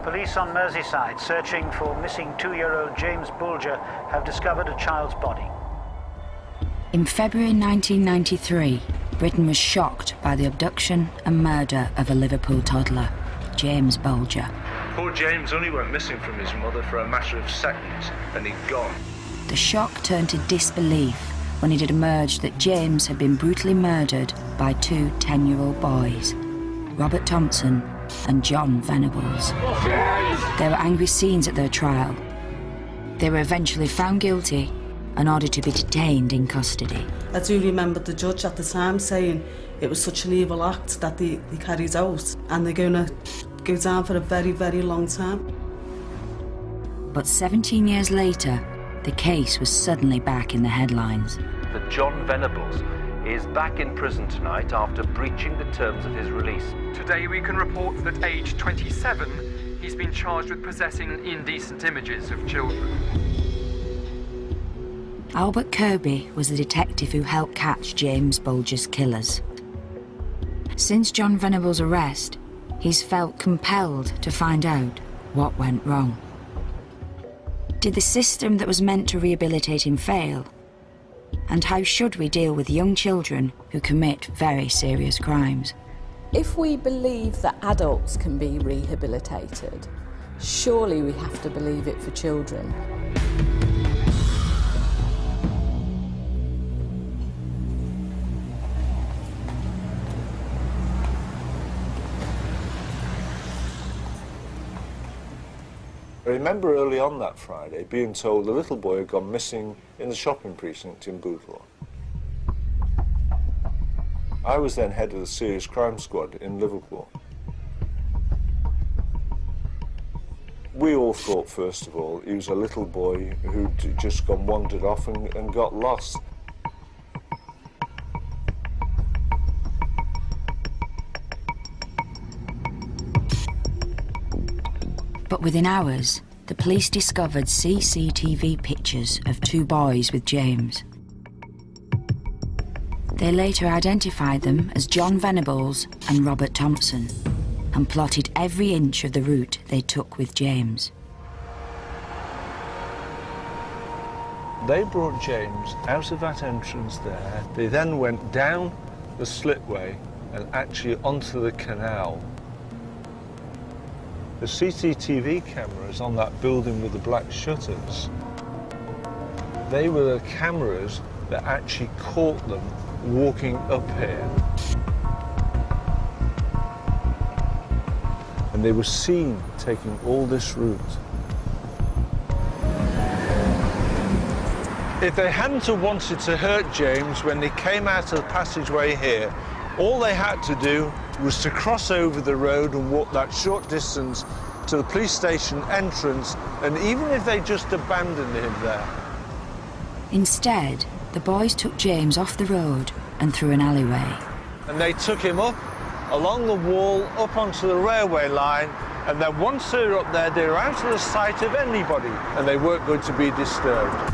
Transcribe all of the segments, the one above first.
Police on Merseyside, searching for missing 2-year-old James Bulger, have discovered a child's body. In February 1993, Britain was shocked by the abduction and murder of a Liverpool toddler, James Bulger. Poor James only went missing from his mother for a matter of seconds, and he'd gone. The shock turned to disbelief when it had emerged that James had been brutally murdered by two 10-year-old boys, Robert Thompson and Jon Venables. There were angry scenes at their trial. They were eventually found guilty and ordered to be detained in custody. I do remember the judge at the time saying it was such an evil act that they carried out, and they're going to go down for a very, very long time. But 17 years later, the case was suddenly back in the headlines. That Jon Venables is back in prison tonight after breaching the terms of his release. Today we can report that at age 27, he's been charged with possessing indecent images of children. Albert Kirby was the detective who helped catch James Bulger's killers. Since Jon Venables' arrest, he's felt compelled to find out what went wrong. Did the system that was meant to rehabilitate him fail? And how should we deal with young children who commit very serious crimes? If we believe that adults can be rehabilitated, surely we have to believe it for children. I remember early on that Friday being told a little boy had gone missing in the shopping precinct in Boothall. I was then head of the Serious Crime Squad in Liverpool. We all thought, first of all, he was a little boy who'd just wandered off and got lost. But within hours, the police discovered CCTV pictures of two boys with James. They later identified them as Jon Venables and Robert Thompson and plotted every inch of the route they took with James. They brought James out of that entrance there. They then went down the slipway and actually onto the canal. The CCTV cameras on that building with the black shutters, they were the cameras that actually caught them walking up here. And they were seen taking all this route. If they hadn't have wanted to hurt James when they came out of the passageway here, all they had to do was to cross over the road and walk that short distance to the police station entrance, and even if they just abandoned him there. Instead, the boys took James off the road and through an alleyway. And they took him up, along the wall, up onto the railway line, and then once they were up there, they were out of the sight of anybody, and they weren't going to be disturbed.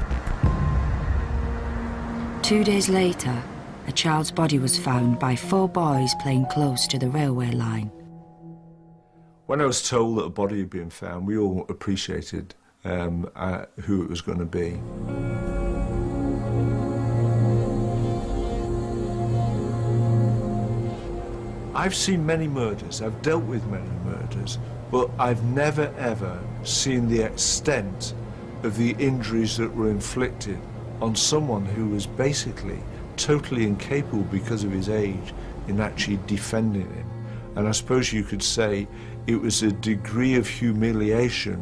2 days later, a child's body was found by 4 boys playing close to the railway line. When I was told that a body had been found, we all appreciated who it was going to be. I've seen many murders, I've dealt with many murders, but I've never ever seen the extent of the injuries that were inflicted on someone who was basically totally incapable because of his age in actually defending him. And I suppose you could say it was a degree of humiliation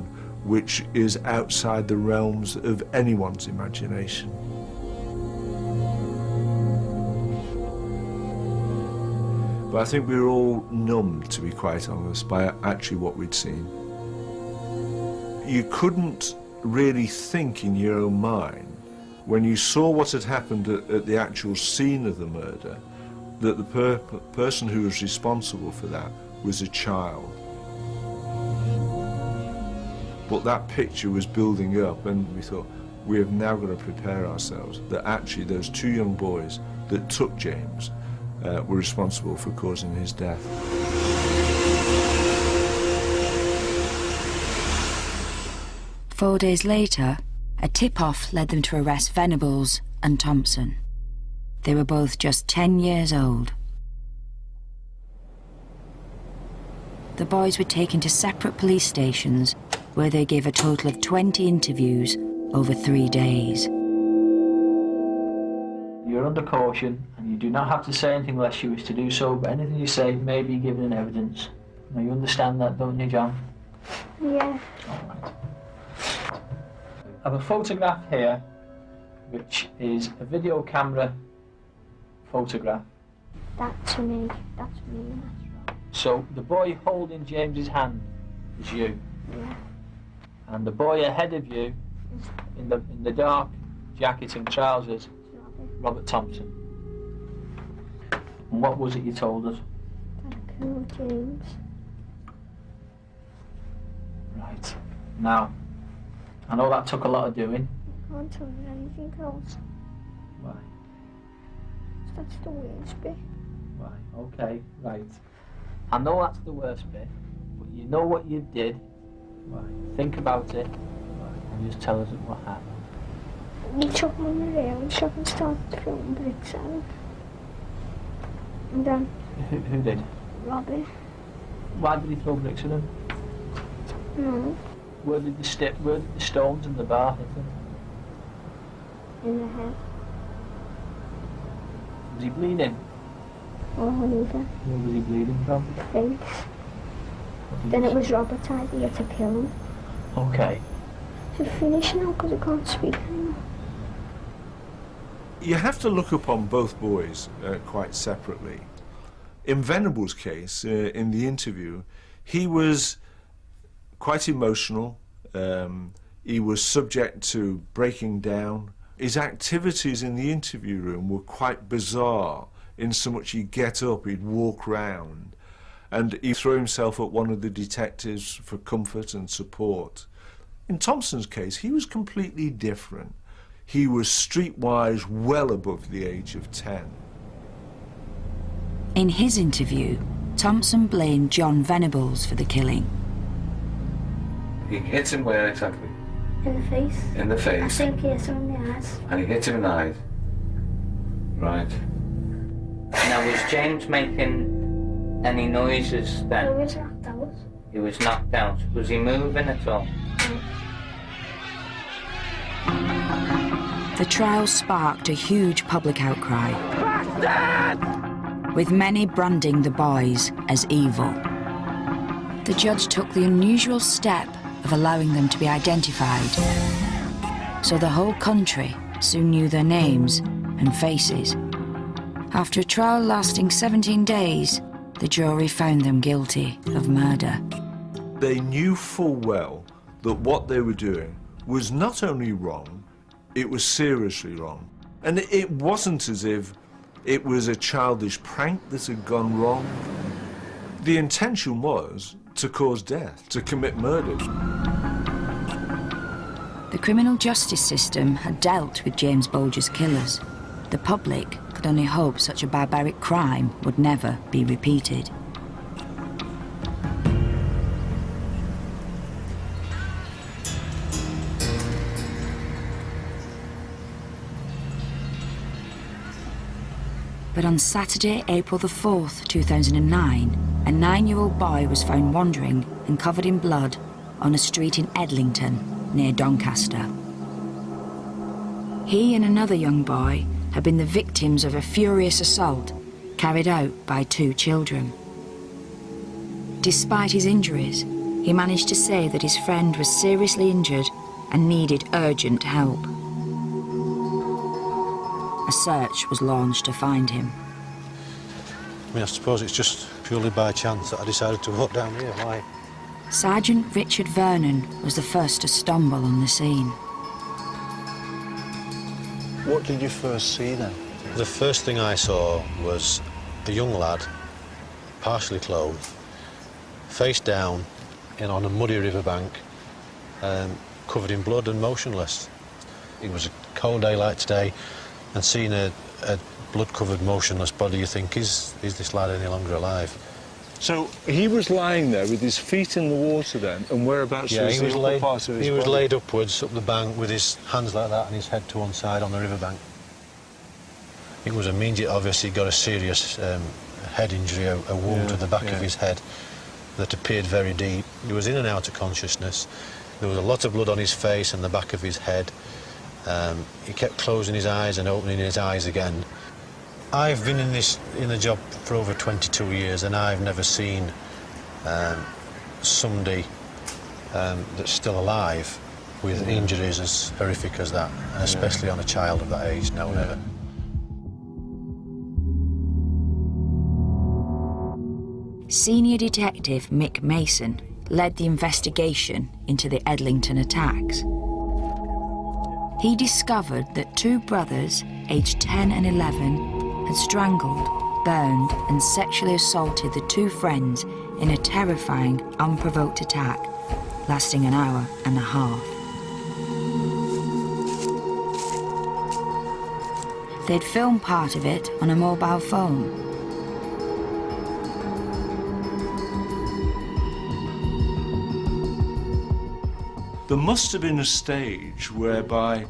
which is outside the realms of anyone's imagination. But I think we were all numb, to be quite honest, by actually what we'd seen. You couldn't really think in your own mind, when you saw what had happened at the actual scene of the murder, that the person who was responsible for that was a child. But that picture was building up, and we thought, we have now got to prepare ourselves that actually those 2 young boys that took James were responsible for causing his death. 4 days later, a tip-off led them to arrest Venables and Thompson. They were both just 10 years old. The boys were taken to separate police stations where they gave a total of 20 interviews over 3 days. You're under caution and you do not have to say anything unless you wish to do so, but anything you say may be given in evidence. Now you understand that, don't you, John? Yeah. All right. I have a photograph here, which is a video camera photograph. That's me. That's me. That's right. So the boy holding James's hand is you. Yeah. And the boy ahead of you, in the dark jacket and trousers, Robert Thompson. And what was it you told us? That I killed James. Right. Now, I know that took a lot of doing. I can't tell you anything else. Why? That's the worst bit. Right, okay, right. I know that's the worst bit, but you know what you did. Right. Think about it. Right. And just tell us what happened. He took me in the rail shop and started throwing bricks at him. And then... Who did? Robert. Why did he throw bricks at him? No. Where did the stones and the bar hit him? In the head. Was he bleeding? Or either. Where was he bleeding from? Face. Then it was Robert's idea to kill him. Okay. To finish now because I can't speak anymore. You have to look upon both boys quite separately. In Venables' case, in the interview, he was quite emotional. He was subject to breaking down. His activities in the interview room were quite bizarre, in so much he'd get up, he'd walk round, and he'd throw himself at one of the detectives for comfort and support. In Thompson's case, he was completely different. He was streetwise well above the age of 10. In his interview, Thompson blamed Jon Venables for the killing. He hits him where exactly? In the face. In the face? I think he hit him in the eyes. And he hit him in the eyes? Right. Now, was James making any noises then? He was knocked out. He was knocked out. Was he moving at all? The trial sparked a huge public outcry, with many branding the boys as evil. The judge took the unusual step of allowing them to be identified, so the whole country soon knew their names and faces. After a trial lasting 17 days, the jury found them guilty of murder. They knew full well that what they were doing was not only wrong, it was seriously wrong. And it wasn't as if it was a childish prank that had gone wrong. The intention was to cause death, to commit murder. The criminal justice system had dealt with James Bulger's killers. The public could only hope such a barbaric crime would never be repeated. But on Saturday, April the 4th, 2009, a 9-year-old boy was found wandering and covered in blood on a street in Edlington, near Doncaster. He and another young boy had been the victims of a furious assault carried out by 2 children. Despite his injuries, he managed to say that his friend was seriously injured and needed urgent help. A search was launched to find him. I mean, I suppose it's just purely by chance that I decided to walk down here. Why? Sergeant Richard Vernon was the first to stumble on the scene. What did you first see then? The first thing I saw was a young lad, partially clothed, face down on a muddy riverbank, covered in blood and motionless. It was a cold day like today, and seeing a blood-covered, motionless body, you think, is this lad any longer alive? So he was lying there with his feet in the water then, and whereabouts was he the was upper laid, part of his he was body? laid upwards up the bank with his hands like that and his head to one side on the riverbank. It was immediate, obviously, he got a serious head injury, a wound to the back of his head that appeared very deep. He was in and out of consciousness. There was a lot of blood on his face and the back of his head. He kept closing his eyes and opening his eyes again. I've been in the job for over 22 years, and I've never seen somebody that's still alive with injuries as horrific as that, and especially on a child of that age. No, never. Senior Detective Mick Mason led the investigation into the Edlington attacks. He discovered that two brothers, aged 10 and 11, had strangled, burned and sexually assaulted the two friends in a terrifying, unprovoked attack lasting an hour and a half. They'd filmed part of it on a mobile phone. There must have been a stage whereby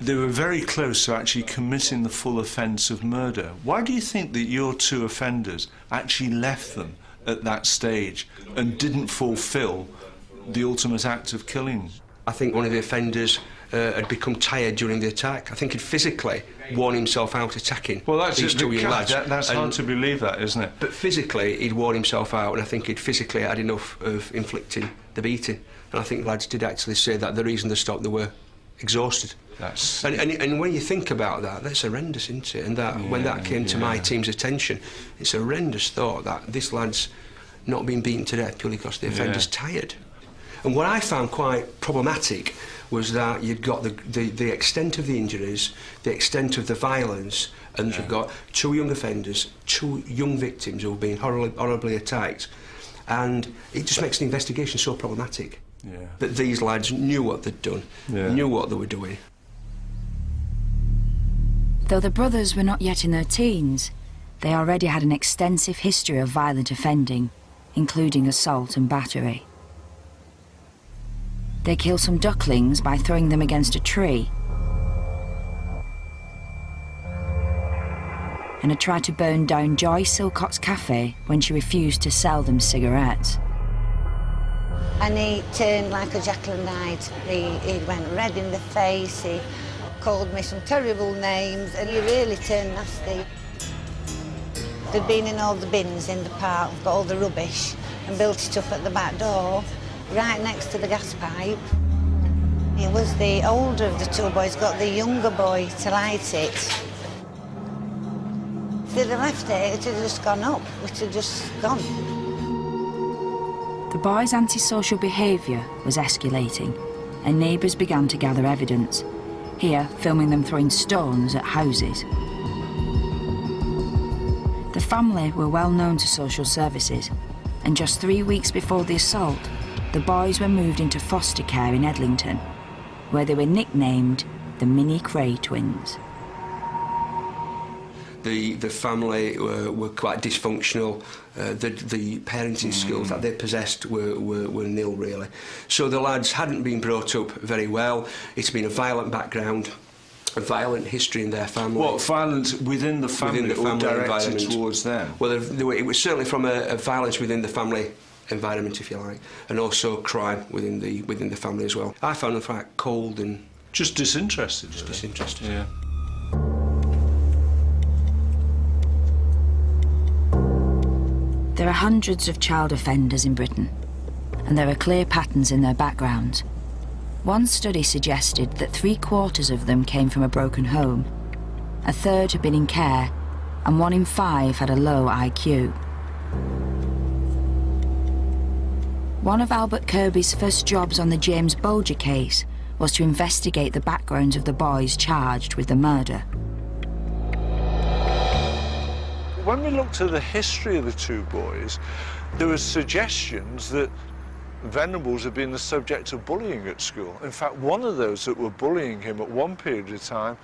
they were very close to actually committing the full offence of murder. Why do you think that your two offenders actually left them at that stage and didn't fulfil the ultimate act of killing? I think one of the offenders had become tired during the attack. I think he'd physically worn himself out attacking these two young lads. That's hard to believe, that, isn't it? But physically, he'd worn himself out, and I think he'd physically had enough of inflicting the beating. And I think the lads did actually say that the reason they stopped, they were exhausted. And when you think about that, that's horrendous, isn't it? And that when that came to my team's attention, it's a horrendous thought that this lad's not been beaten to death purely because the offender's tired. And what I found quite problematic was that you'd got the extent of the injuries, the extent of the violence, and you've got two young offenders, two young victims who've been horribly attacked. And it just makes the investigation so problematic. That these lads knew what they'd done, knew what they were doing. Though the brothers were not yet in their teens, they already had an extensive history of violent offending, including assault and battery. They killed some ducklings by throwing them against a tree, and had tried to burn down Joy Silcott's cafe when she refused to sell them cigarettes. And he turned like a Jekyll and Hyde. He went red in the face, he called me some terrible names, and he really turned nasty. They'd been in all the bins in the park, got all the rubbish, and built it up at the back door, right next to the gas pipe. It was the older of the two boys, got the younger boy to light it. If they'd have left it, it had just gone up, it had just gone. The boys' antisocial behaviour was escalating, and neighbours began to gather evidence, here filming them throwing stones at houses. The family were well known to social services, and just 3 weeks before the assault, the boys were moved into foster care in Edlington, where they were nicknamed the Mini Cray Twins. The family were quite dysfunctional. The parenting skills that they possessed were nil, really. So the lads hadn't been brought up very well. It's been a violent background, a violent history in their family. What, violence within the family, or directed towards them? Well, it was certainly from a violence within the family environment, if you like, and also crime within the family as well. I found them quite cold and... Just disinterested, really. Just disinterested. Yeah. There are hundreds of child offenders in Britain, and there are clear patterns in their backgrounds. One study suggested that 3/4 of them came from a broken home, a third had been in care, and 1 in 5 had a low IQ. One of Albert Kirby's first jobs on the James Bulger case was to investigate the backgrounds of the boys charged with the murder. When we looked at the history of the two boys, there were suggestions that Venables had been the subject of bullying at school. In fact, one of those that were bullying him at one period of time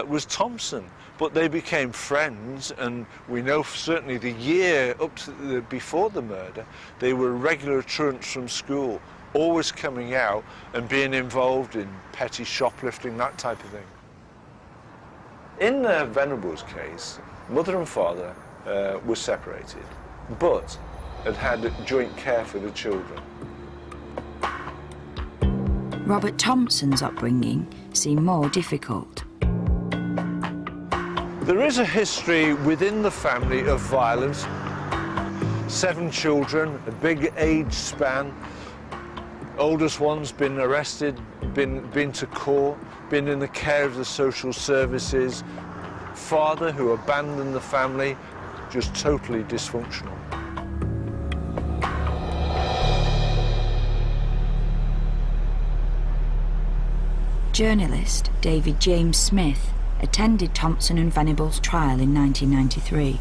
was Thompson. But they became friends, and we know certainly the year up to before the murder, they were regular truants from school, always coming out and being involved in petty shoplifting, that type of thing. In Venables' case, mother and father were separated, but had joint care for the children. Robert Thompson's upbringing seemed more difficult. There is a history within the family of violence. 7 children, a big age span. Oldest one's been arrested, been to court, been in the care of the social services. Father who abandoned the family, just totally dysfunctional. Journalist David James Smith attended Thompson and Venables' trial in 1993.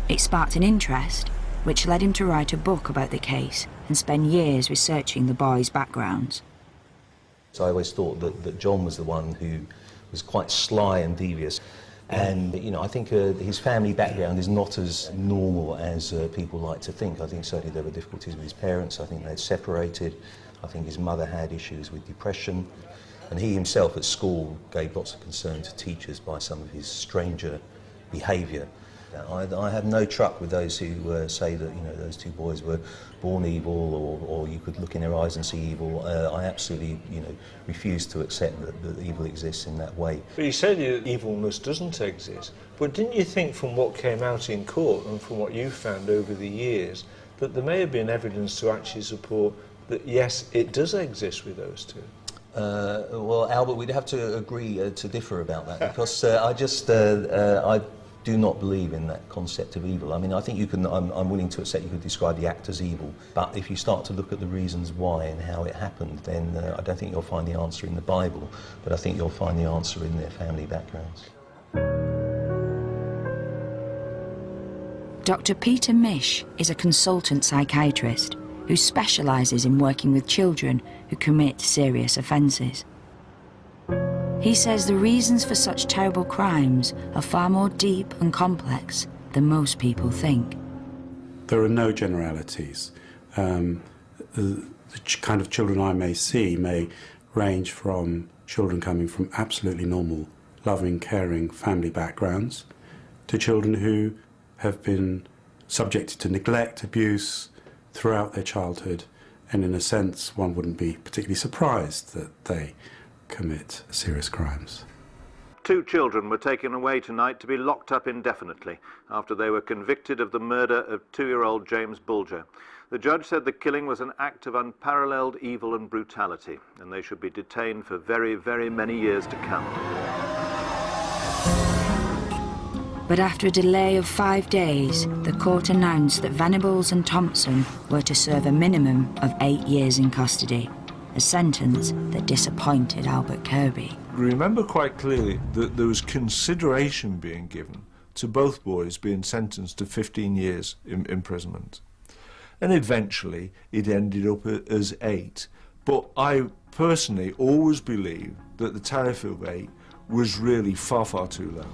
It sparked an interest, which led him to write a book about the case and spend years researching the boys' backgrounds. So I always thought that John was the one who was quite sly and devious. And, you know, I think his family background is not as normal as people like to think. I think certainly there were difficulties with his parents. I think they'd separated. I think his mother had issues with depression. And he himself at school gave lots of concern to teachers by some of his stranger behaviour. I have no truck with those who say that, you know, those 2 boys were born evil, or you could look in their eyes and see evil. I absolutely, you know, refuse to accept that evil exists in that way. But you said evilness doesn't exist, but didn't you think from what came out in court and from what you found over the years that there may have been evidence to actually support that, yes, it does exist with those 2? Well, Albert, we'd have to agree to differ about that, because I do not believe in that concept of evil. I mean, I think you can, I'm willing to accept you could describe the act as evil, but if you start to look at the reasons why and how it happened, then I don't think you'll find the answer in the Bible, but I think you'll find the answer in their family backgrounds. Dr. Peter Mish is a consultant psychiatrist who specialises in working with children who commit serious offences. He says the reasons for such terrible crimes are far more deep and complex than most people think. There are no generalities. The kind of children I may see may range from children coming from absolutely normal, loving, caring family backgrounds to children who have been subjected to neglect, abuse throughout their childhood, and in a sense one wouldn't be particularly surprised that they commit serious crimes. 2 children were taken away tonight to be locked up indefinitely after they were convicted of the murder of 2-year-old James Bulger. The judge said the killing was an act of unparalleled evil and brutality, and they should be detained for very, very many years to come. But after a delay of 5 days, the court announced that Venables and Thompson were to serve a minimum of 8 years in custody, a sentence that disappointed Albert Kirby. Remember quite clearly that there was consideration being given to both boys being sentenced to 15 years imprisonment. And eventually it ended up as 8. But I personally always believed that the tariff of 8 was really far, far too low.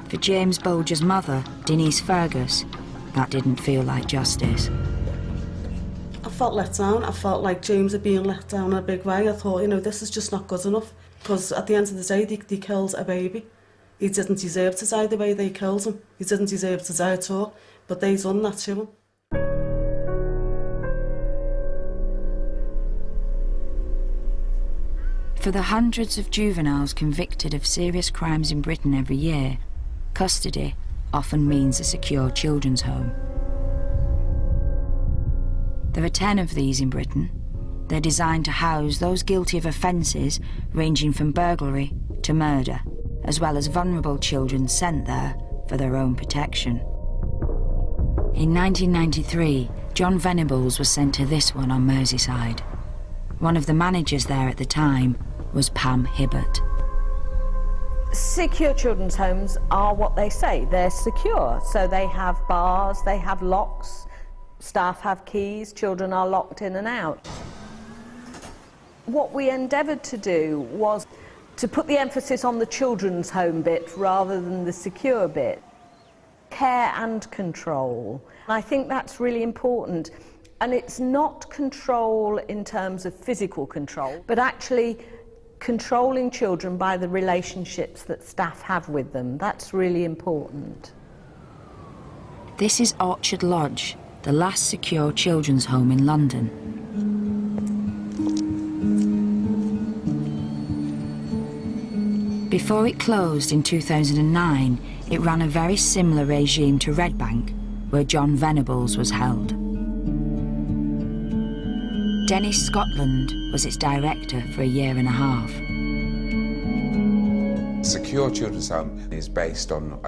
For James Bulger's mother, Denise Fergus, that didn't feel like justice. I felt let down. I felt like James had been let down in a big way. I thought, you know, this is just not good enough. Because at the end of the day, they killed a baby. He didn't deserve to die the way they killed him. He didn't deserve to die at all. But they done that to him. For the hundreds of juveniles convicted of serious crimes in Britain every year, custody often means a secure children's home. There are 10 of these in Britain. They're designed to house those guilty of offences ranging from burglary to murder, as well as vulnerable children sent there for their own protection. In 1993, Jon Venables was sent to this one on Merseyside. One of the managers there at the time was Pam Hibbert. Secure children's homes are what they say. They're secure. So they have bars, they have locks, staff have keys, children are locked in and out. What we endeavoured to do was to put the emphasis on the children's home bit rather than the secure bit. Care and control. I think that's really important. And it's not control in terms of physical control, but actually controlling children by the relationships that staff have with them. That's really important. This is Orchard Lodge, the last secure children's home in London. Before it closed in 2009, it ran a very similar regime to Red Bank, where Jon Venables was held. Dennis Scotland was its director for a year and a half. Secure Children's Home is based on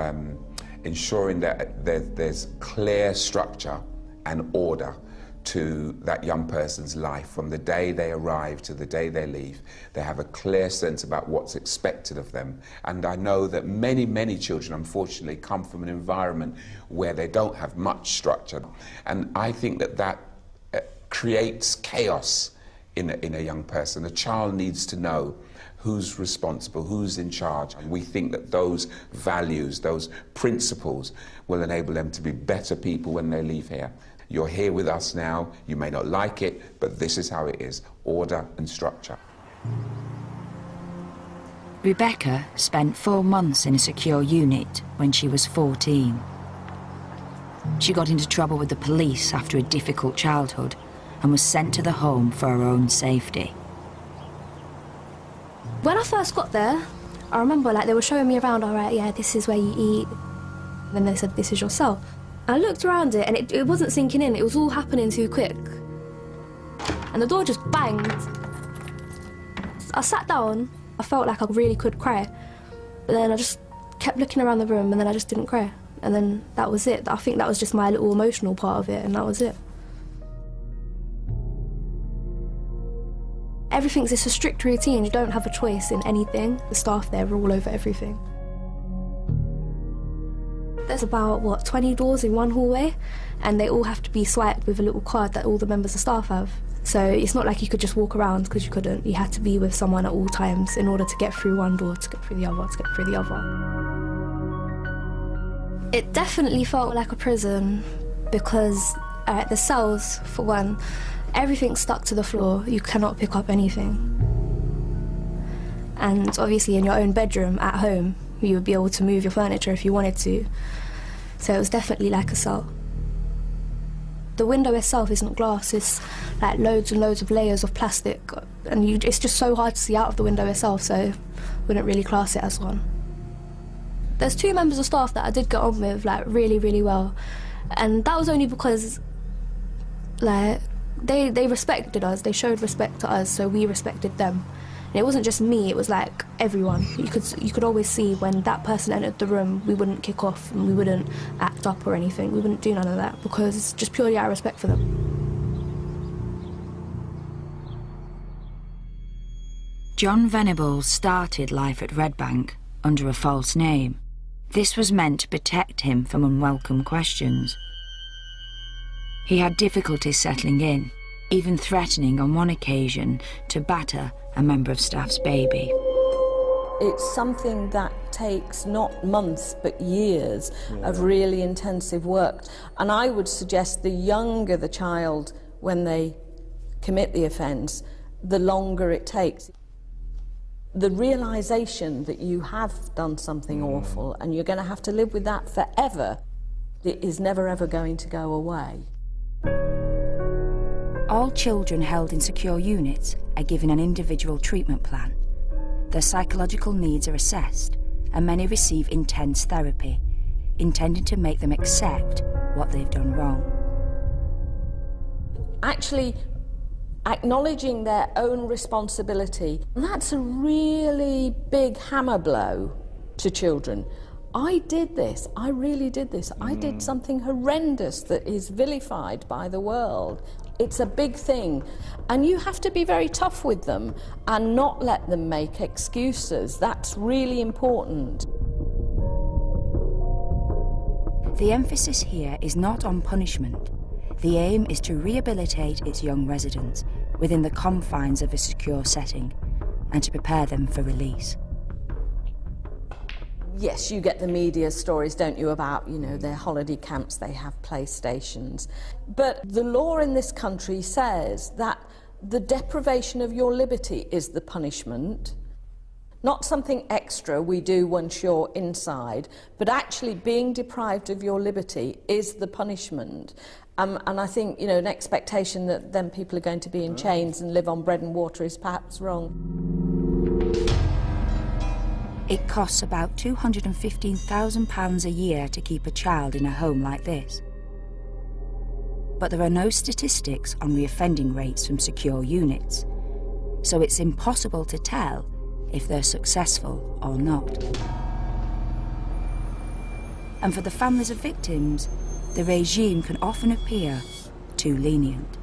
ensuring that there's clear structure and order to that young person's life from the day they arrive to the day they leave. They have a clear sense about what's expected of them. And I know that many, many children, unfortunately, come from an environment where they don't have much structure. And I think that creates chaos in a young person. A child needs to know who's responsible, who's in charge. And we think that those values, those principles, will enable them to be better people when they leave here. You're here with us now, you may not like it, but this is how it is, order and structure. Rebecca spent 4 months in a secure unit when she was 14. She got into trouble with the police after a difficult childhood and was sent to the home for her own safety. When I first got there, I remember they were showing me around, all right, yeah, this is where you eat. Then they said, this is your cell. I looked around it and it wasn't sinking in, it was all happening too quick. And the door just banged. I sat down, I felt like I really could cry. But then I just kept looking around the room and then I just didn't cry. And then that was it. I think that was just my little emotional part of it and that was it. Everything's just a strict routine, you don't have a choice in anything. The staff there are all over everything. There's about, 20 doors in one hallway, and they all have to be swiped with a little card that all the members of staff have. So it's not like you could just walk around, because you couldn't. You had to be with someone at all times in order to get through one door, to get through the other, to get through the other. It definitely felt like a prison, because the cells, for one, everything's stuck to the floor. You cannot pick up anything. And obviously in your own bedroom at home, you would be able to move your furniture if you wanted to. So it was definitely like a cell. The window itself isn't glass, it's like loads and loads of layers of plastic, and it's just so hard to see out of the window itself, so I wouldn't really class it as one. There's 2 members of staff that I did get on with really, really well, and that was only because they respected us, they showed respect to us, so we respected them. And it wasn't just me, it was everyone. You could always see when that person entered the room, we wouldn't kick off and we wouldn't act up or anything. We wouldn't do none of that because it's just purely out of respect for them. Jon Venables started life at Red Bank under a false name. This was meant to protect him from unwelcome questions. He had difficulties settling in, even threatening on one occasion to batter a member of staff's baby. It's something that takes not months but years of really intensive work. And I would suggest the younger the child when they commit the offence, the longer it takes. The realisation that you have done something awful and you're going to have to live with that forever, it is never ever going to go away. All children held in secure units are given an individual treatment plan. Their psychological needs are assessed, and many receive intense therapy, intended to make them accept what they've done wrong. Actually, acknowledging their own responsibility, that's a really big hammer blow to children. I did this, I really did this, I did something horrendous that is vilified by the world. It's a big thing, and you have to be very tough with them and not let them make excuses. That's really important. The emphasis here is not on punishment. The aim is to rehabilitate its young residents within the confines of a secure setting, and to prepare them for release. Yes, you get the media stories, don't you, about, you know, their holiday camps, they have PlayStations. But the law in this country says that the deprivation of your liberty is the punishment, not something extra we do once you're inside, but actually being deprived of your liberty is the punishment. And I think, you know, an expectation that then people are going to be in chains and live on bread and water is perhaps wrong. It costs about £215,000 a year to keep a child in a home like this. But there are no statistics on reoffending rates from secure units, so it's impossible to tell if they're successful or not. And for the families of victims, the regime can often appear too lenient.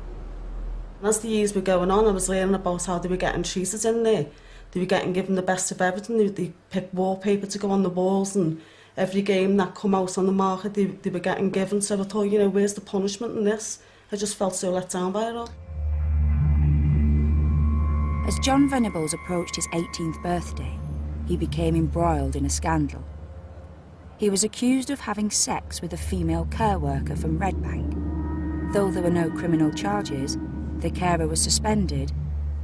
As the years were going on, I was learning about how they were getting treated in there. They were getting given the best of everything. They picked wallpaper to go on the walls, and every game that come out on the market, they were getting given. So I thought, you know, where's the punishment in this? I just felt so let down by it all. As Jon Venables approached his 18th birthday, he became embroiled in a scandal. He was accused of having sex with a female care worker from Red Bank. Though there were no criminal charges, the carer was suspended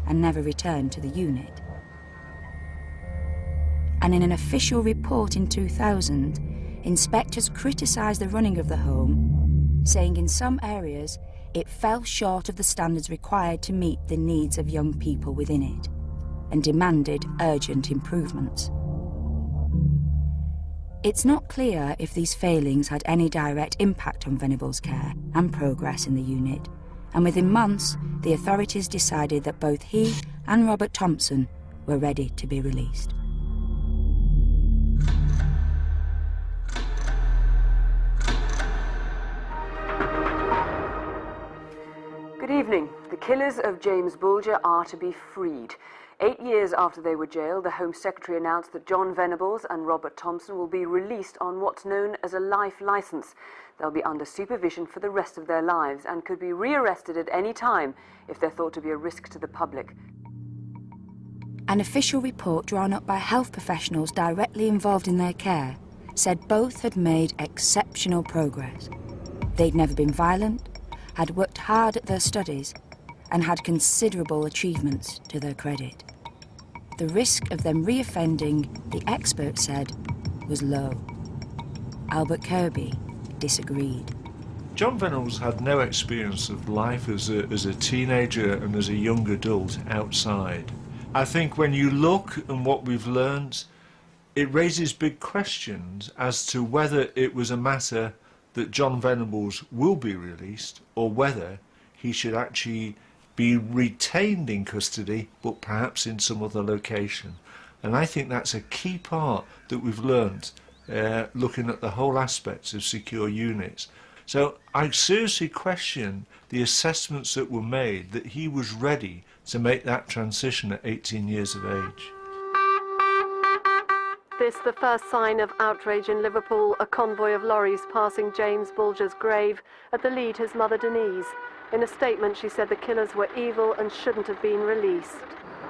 and never returned to the unit. And in an official report in 2000, inspectors criticised the running of the home, saying in some areas it fell short of the standards required to meet the needs of young people within it, and demanded urgent improvements. It's not clear if these failings had any direct impact on Venables' care and progress in the unit, and within months, the authorities decided that both he and Robert Thompson were ready to be released. Good evening. The killers of James Bulger are to be freed. 8 years after they were jailed, the Home Secretary announced that Jon Venables and Robert Thompson will be released on what's known as a life licence. They'll be under supervision for the rest of their lives and could be rearrested at any time if they're thought to be a risk to the public. An official report drawn up by health professionals directly involved in their care said both had made exceptional progress. They'd never been violent, had worked hard at their studies, and had considerable achievements to their credit. The risk of them reoffending, the experts said, was low. Albert Kirby disagreed. Jon Venables had no experience of life as a teenager and as a young adult outside. I think when you look and what we've learned, it raises big questions as to whether it was a matter that Jon Venables will be released or whether he should actually be retained in custody but perhaps in some other location. And I think that's a key part that we've learned looking at the whole aspects of secure units. So I seriously question the assessments that were made that he was ready to make that transition at 18 years of age. This the first sign of outrage in Liverpool, a convoy of lorries passing James Bulger's grave at the lead his mother Denise. In a statement she said the killers were evil and shouldn't have been released.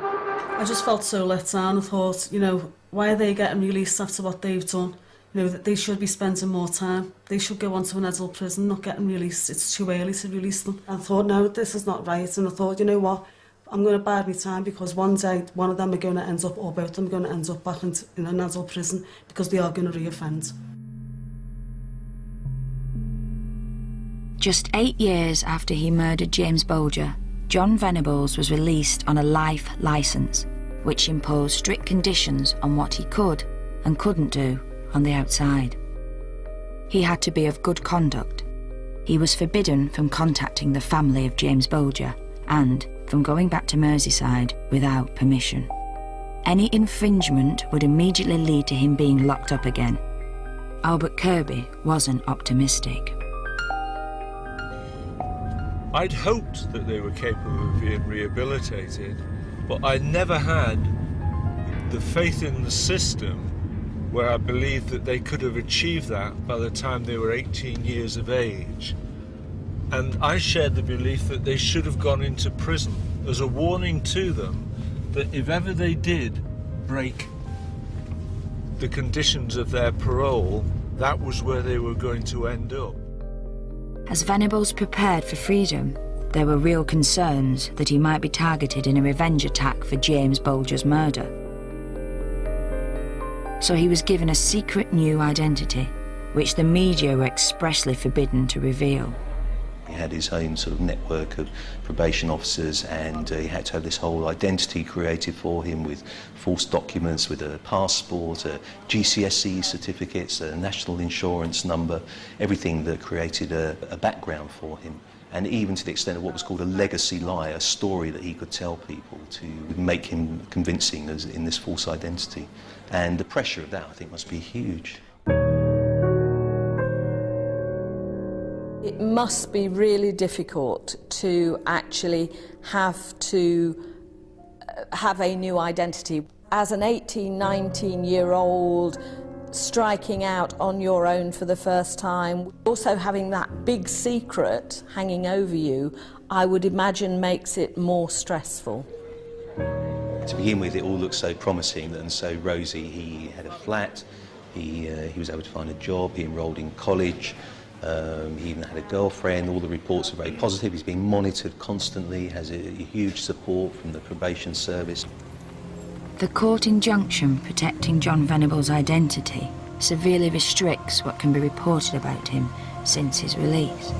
I just felt so let down. I thought, you know, why are they getting released after what they've done? You know, that they should be spending more time. They should go on to an adult prison, not getting released. It's too early to release them. I thought, no, this is not right. And I thought, you know what? I'm going to bide my time because one day one of them are going to end up, or both of them are going to end up back in an adult prison because they are going to reoffend. Just 8 years after he murdered James Bulger, Jon Venables was released on a life licence, which imposed strict conditions on what he could and couldn't do on the outside. He had to be of good conduct. He was forbidden from contacting the family of James Bulger and from going back to Merseyside without permission. Any infringement would immediately lead to him being locked up again. Albert Kirby wasn't optimistic. I'd hoped that they were capable of being rehabilitated, but I never had the faith in the system where I believed that they could have achieved that by the time they were 18 years of age. And I shared the belief that they should have gone into prison as a warning to them that if ever they did break the conditions of their parole, that was where they were going to end up. As Venables prepared for freedom, there were real concerns that he might be targeted in a revenge attack for James Bulger's murder. So he was given a secret new identity, which the media were expressly forbidden to reveal. He had his own sort of network of probation officers, and he had to have this whole identity created for him with false documents, with a passport, GCSE certificates, a national insurance number, everything that created a background for him. And even to the extent of what was called a legacy lie, a story that he could tell people to make him convincing as in this false identity. And the pressure of that, I think, must be huge. It must be really difficult to actually have a new identity. As an 18, 19-year-old, striking out on your own for the first time, also having that big secret hanging over you, I would imagine makes it more stressful. To begin with, it all looked so promising and so rosy. He had a flat, he was able to find a job, he enrolled in college. He even had a girlfriend. All the reports are very positive. He's being monitored constantly, has a huge support from the probation service. The court injunction protecting Jon Venables' identity severely restricts what can be reported about him since his release.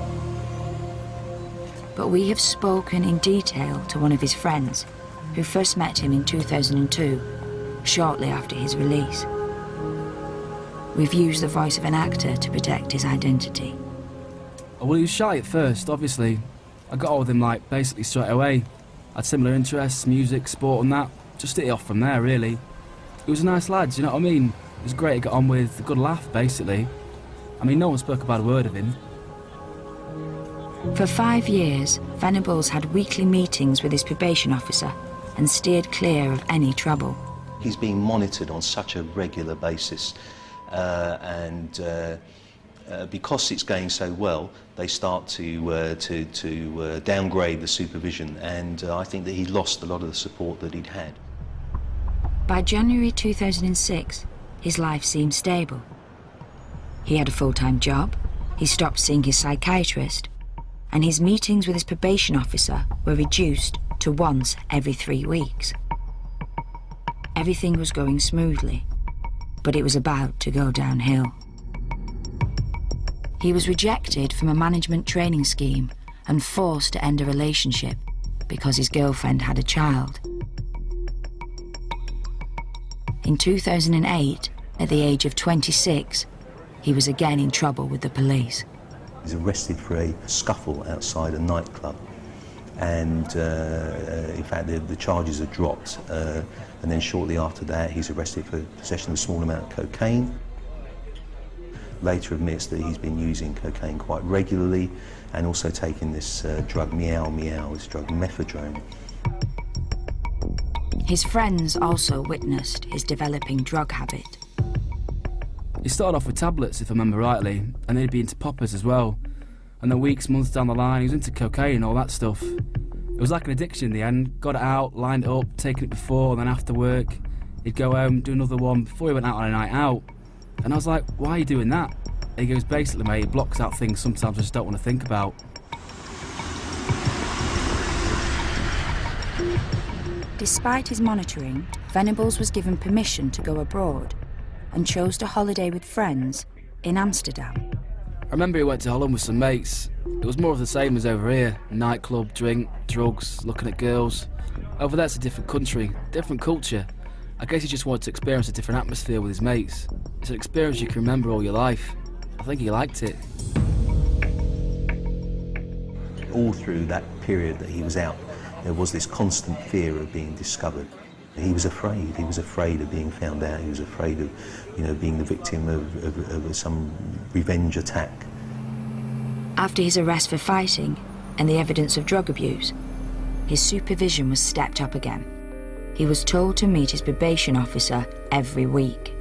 But we have spoken in detail to one of his friends, who first met him in 2002, shortly after his release. We've used the voice of an actor to protect his identity. Well, he was shy at first, obviously. I got on with him, like, basically straight away. Had similar interests, music, sport and that. Just hit it off from there, really. He was a nice lad, you know what I mean? He was great to get on with, a good laugh, basically. I mean, no one spoke about a word of him. For 5 years, Venables had weekly meetings with his probation officer and steered clear of any trouble. He's being monitored on such a regular basis. Because it's going so well, they start to downgrade the supervision, and I think that he lost a lot of the support that he'd had. By January 2006, his life seemed stable. He had a full-time job, he stopped seeing his psychiatrist, and his meetings with his probation officer were reduced to once every 3 weeks. Everything was going smoothly, but it was about to go downhill. He was rejected from a management training scheme and forced to end a relationship because his girlfriend had a child. In 2008, at the age of 26, he was again in trouble with the police. He was arrested for a scuffle outside a nightclub, and in fact the charges are dropped, and then shortly after that he's arrested for possession of a small amount of cocaine. Later admits that he's been using cocaine quite regularly and also taking this drug this drug methadone. His friends also witnessed his developing drug habit. He started off with tablets, if I remember rightly, and then he'd be into poppers as well. And then weeks, months down the line, he was into cocaine and all that stuff. It was like an addiction in the end. Got it out, lined it up, taking it before, and then after work, he'd go home, do another one before he went out on a night out. And I was like, why are you doing that? And he goes, basically, mate, it blocks out things sometimes I just don't want to think about. Despite his monitoring, Venables was given permission to go abroad and chose to holiday with friends in Amsterdam. I remember he went to Holland with some mates. It was more of the same as over here. Nightclub, drink, drugs, looking at girls. Over there it's a different country, different culture. I guess he just wanted to experience a different atmosphere with his mates. It's an experience you can remember all your life. I think he liked it. All through that period that he was out, there was this constant fear of being discovered. He was afraid. He was afraid of being found out. He was afraid of, being the victim of some revenge attack. After his arrest for fighting and the evidence of drug abuse, his supervision was stepped up again. He was told to meet his probation officer every week.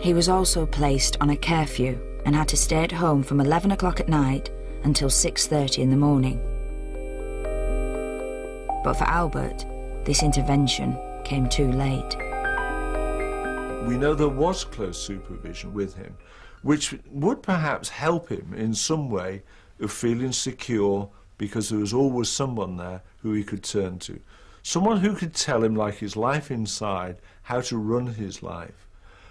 He was also placed on a curfew and had to stay at home from 11 o'clock at night until 6:30 in the morning. But for Albert, this intervention came too late. We know there was close supervision with him, which would perhaps help him in some way of feeling secure, because there was always someone there who he could turn to. Someone who could tell him, like his life inside, how to run his life.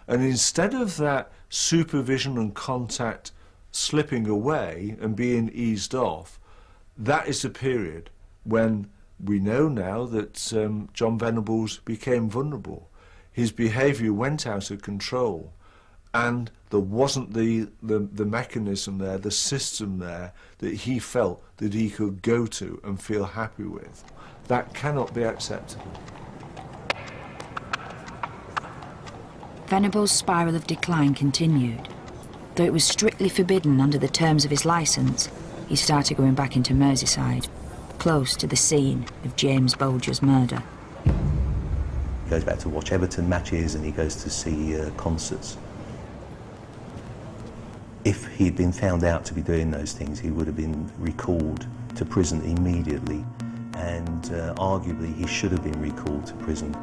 And instead of that supervision and contact slipping away and being eased off, that is the period when we know now that Jon Venables became vulnerable. His behaviour went out of control, and there wasn't the mechanism there, the system there, that he felt that he could go to and feel happy with. That cannot be acceptable. Venables' spiral of decline continued. Though it was strictly forbidden under the terms of his licence, he started going back into Merseyside, close to the scene of James Bulger's murder. He goes back to watch Everton matches and he goes to see concerts. If he'd been found out to be doing those things, he would have been recalled to prison immediately, and arguably he should have been recalled to prison.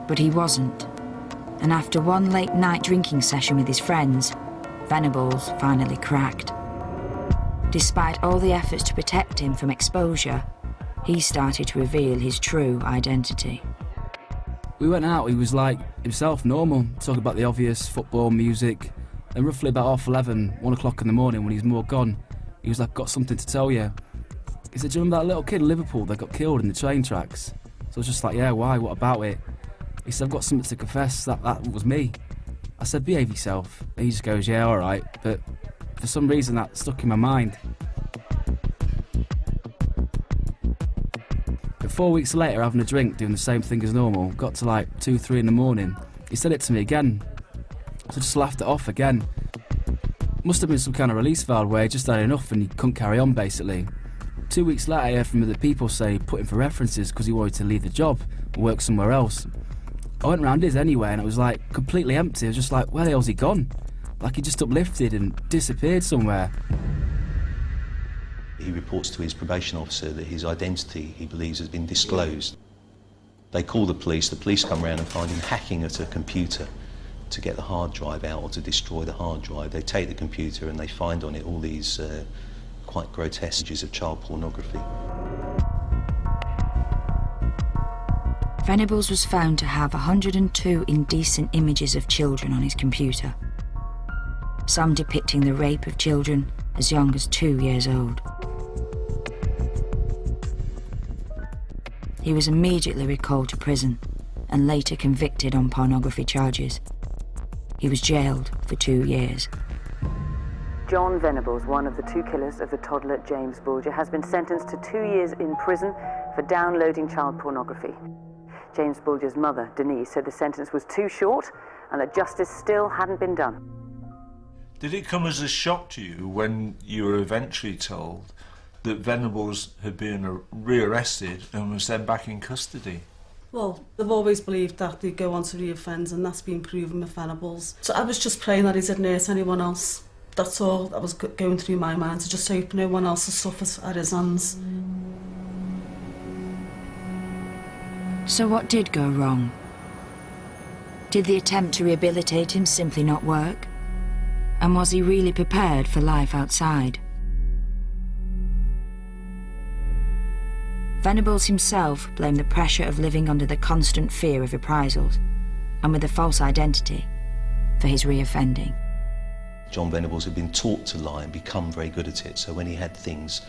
But he wasn't, and after one late night drinking session with his friends, Venables finally cracked. Despite all the efforts to protect him from exposure, he started to reveal his true identity. We went out, he was like himself, normal, talking about the obvious, football, music, and roughly about 11:30, 1 o'clock in the morning, when he was more gone, he was like, "Got something to tell you." He said, "Do you remember that little kid in Liverpool that got killed in the train tracks?" So I was just like, "Yeah, why? What about it?" He said, "I've got something to confess, that was me." I said, "Behave yourself." And he just goes, "Yeah, all right," but for some reason that stuck in my mind. But 4 weeks later, having a drink, doing the same thing as normal, got to like 2, 3 in the morning, he said it to me again. So I just laughed it off again. Must have been some kind of release valve where he just had enough and he couldn't carry on, basically. 2 weeks later, I heard from other people say he put him for references because he wanted to leave the job and work somewhere else. I went round his anyway and it was like completely empty. I was just like, where the hell's he gone? Like he just uplifted and disappeared somewhere. He reports to his probation officer that his identity, he believes, has been disclosed. They call the police come around and find him hacking at a computer to get the hard drive out or to destroy the hard drive. They take the computer and they find on it all these quite grotesque images of child pornography. Venables was found to have 102 indecent images of children on his computer, some depicting the rape of children as young as 2 years old. He was immediately recalled to prison and later convicted on pornography charges. He was jailed for 2 years. Jon Venables, one of the two killers of the toddler James Bulger, has been sentenced to 2 years in prison for downloading child pornography. James Bulger's mother, Denise, said the sentence was too short and that justice still hadn't been done. Did it come as a shock to you when you were eventually told that Venables had been rearrested and was then back in custody? Well, they've always believed that they'd go on to re-offend, and that's been proven with Venables. So I was just praying that he didn't hurt anyone else. That's all that was going through my mind, to just hope no one else suffers at his hands. So what did go wrong? Did the attempt to rehabilitate him simply not work? And was he really prepared for life outside? Venables himself blamed the pressure of living under the constant fear of reprisals, and with a false identity, for his reoffending. Jon Venables had been taught to lie and become very good at it, so when he had things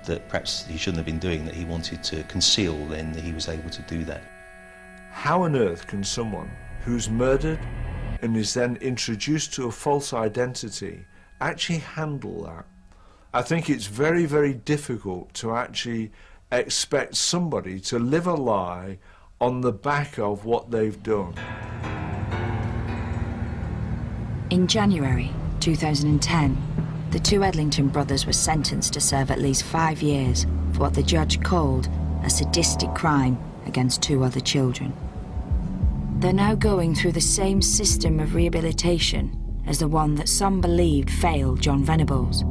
that perhaps he shouldn't have been doing, that he wanted to conceal, then he was able to do that. How on earth can someone who's murdered and is then introduced to a false identity actually handle that? I think it's very, very difficult to actually expect somebody to live a lie on the back of what they've done. In January 2010, the two Edlington brothers were sentenced to serve at least 5 years for what the judge called a sadistic crime against 2 other children. They're now going through the same system of rehabilitation as the one that some believed failed Jon Venables.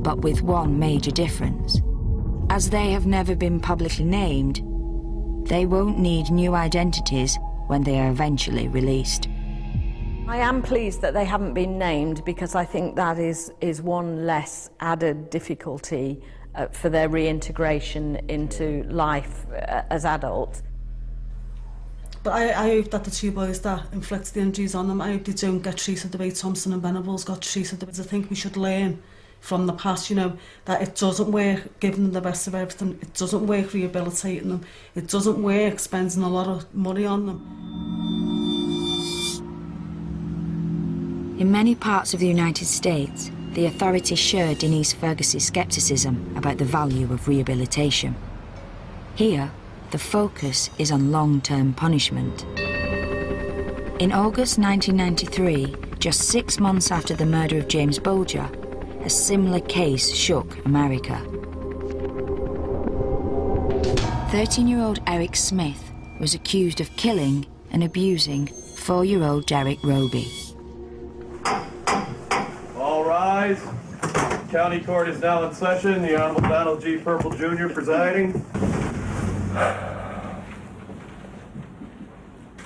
But with one major difference. As they have never been publicly named, they won't need new identities when they are eventually released. I am pleased that they haven't been named, because I think that is one less added difficulty for their reintegration into life as adults. But I hope that the two boys that inflicted the injuries on them, I hope they don't get treated the way Thompson and Venables got treated. I think we should learn from the past, you know, that it doesn't work giving them the best of everything. It doesn't work rehabilitating them. It doesn't work spending a lot of money on them. In many parts of the United States, the authorities share Denise Fergus's scepticism about the value of rehabilitation. Here, the focus is on long-term punishment. In August 1993, just 6 months after the murder of James Bulger, a similar case shook America. 13-year-old Eric Smith was accused of killing and abusing 4-year-old Derek Roby. All rise. County Court is now in session. The Honorable Donald G. Purple Jr. presiding.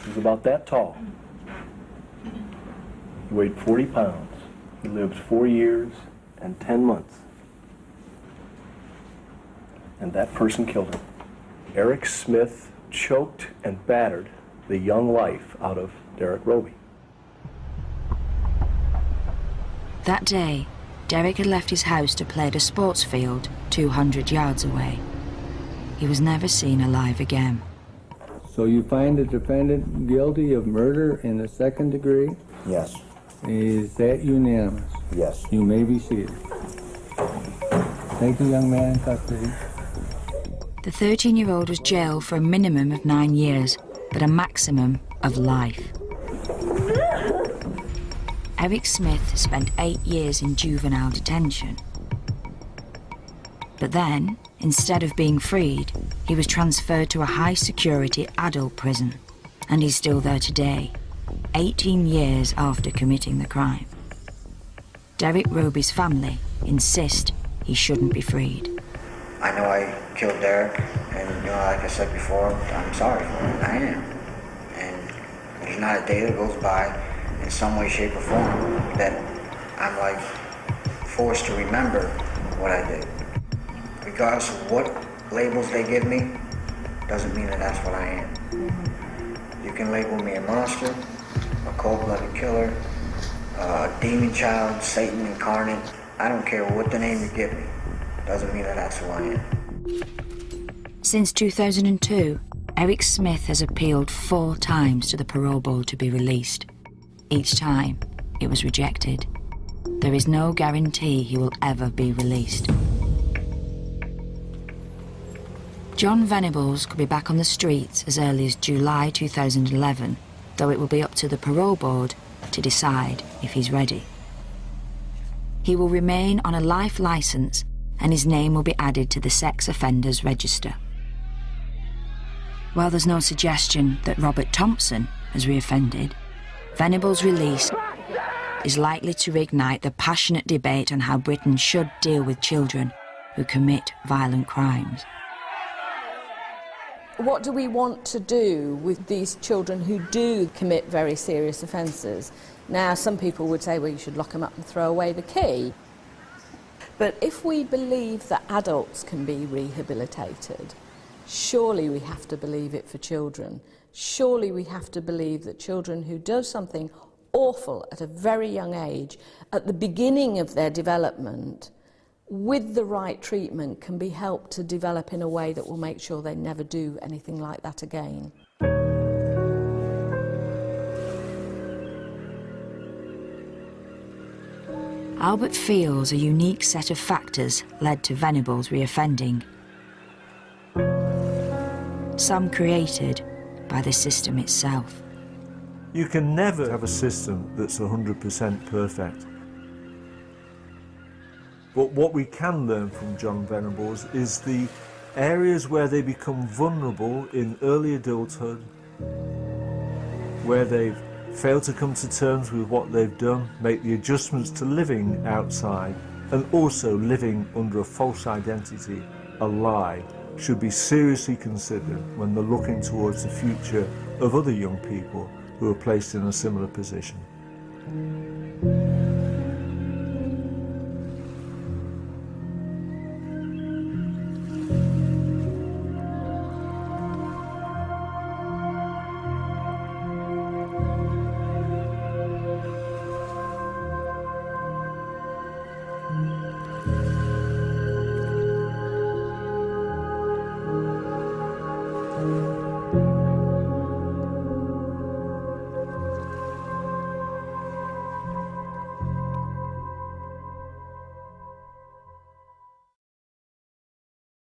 He's about that tall. He weighed 40 pounds. He lived 4 years and 10 months. And that person killed him. Eric Smith choked and battered the young life out of Derek Roby. That day, Derek had left his house to play at a sports field 200 yards away. He was never seen alive again. So you find the defendant guilty of murder in the second degree? Yes. Is that unanimous? Yes. You may be seated. Take the young man in custody. The 13-year-old was jailed for a minimum of 9 years, but a maximum of life. Eric Smith spent 8 years in juvenile detention. But then, instead of being freed, he was transferred to a high-security adult prison, and he's still there today, 18 years after committing the crime. Derek Roby's family insist he shouldn't be freed. I know I killed Derek, and you know, like I said before, I'm sorry for it. I am. And there's not a day that goes by in some way, shape, or form that I'm like forced to remember what I did. Regardless of what labels they give me, doesn't mean that that's what I am. You can label me a monster, a cold-blooded killer, a demon child, Satan incarnate. I don't care what the name you give me. Doesn't mean that that's who I am. Since 2002, Eric Smith has appealed 4 times to the parole board to be released. Each time, it was rejected. There is no guarantee he will ever be released. Jon Venables could be back on the streets as early as July 2011, though it will be up to the parole board to decide if he's ready. He will remain on a life licence, and his name will be added to the sex offenders register. While there's no suggestion that Robert Thompson has reoffended, Venables' release is likely to reignite the passionate debate on how Britain should deal with children who commit violent crimes. What do we want to do with these children who do commit very serious offences? Now, some people would say, well, you should lock them up and throw away the key. But if we believe that adults can be rehabilitated, surely we have to believe it for children. Surely we have to believe that children who do something awful at a very young age, at the beginning of their development, with the right treatment, can be helped to develop in a way that will make sure they never do anything like that again. Albert feels a unique set of factors led to Venables reoffending. Some created by the system itself. You can never have a system that's 100% perfect. But what we can learn from Jon Venables is the areas where they become vulnerable in early adulthood, where they've failed to come to terms with what they've done, make the adjustments to living outside, and also living under a false identity a lie should be seriously considered when they're looking towards the future of other young people who are placed in a similar position.